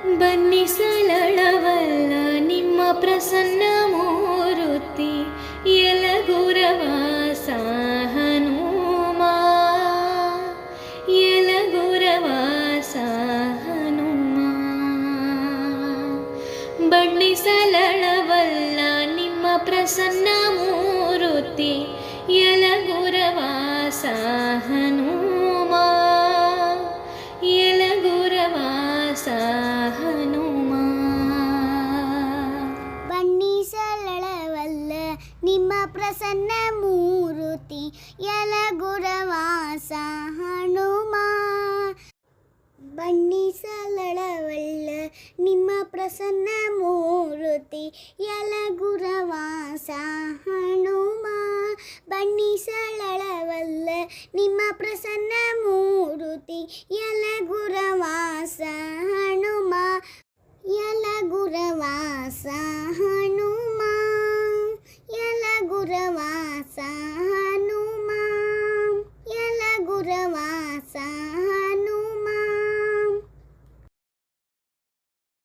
ಬನ್ನಿ ಸಲಳವಲ್ಲ ನಿಮ್ಮ ಪ್ರಸನ್ನ ಮೂರುತಿ ಯಲಗುರವಾಸ ಹನುಮಾ ಯಲಗುರವಾಸ ಹನುಮಾ. ಬನ್ನಿ ಸಲಳವಲ್ಲ ನಿಮ್ಮ ಪ್ರಸನ್ನ ಮೂರುತಿ ಯಲಗುರವಾಸ ಹನುಮಾ ಯಲಗುರವಾಸ ಹನುಮಾ. ಬನ್ನಿ ಸರಳವಲ್ಲ ನಿಮ್ಮ ಪ್ರಸನ್ನ ಮೂರುತಿ ಯಲಗುರವಾಸ ಹನುಮಾ. ಬನ್ನಿ ಸರಳವಲ್ಲ ನಿಮ್ಮ ಪ್ರಸನ್ನ ಮೂರುತಿ ಯಲಗುರವಾಸ ಹನುಮಾ. ಬನ್ನಿ ಸರಳವಲ್ಲ ನಿಮ್ಮ ಪ್ರಸನ್ನ ಮೂರುತಿ ಯಲಗುರವಾಸ ಹನುಮಾ ಯಲಗುರವಾಸ ಹನುಮಾ ಯಲಗುರವಾಸ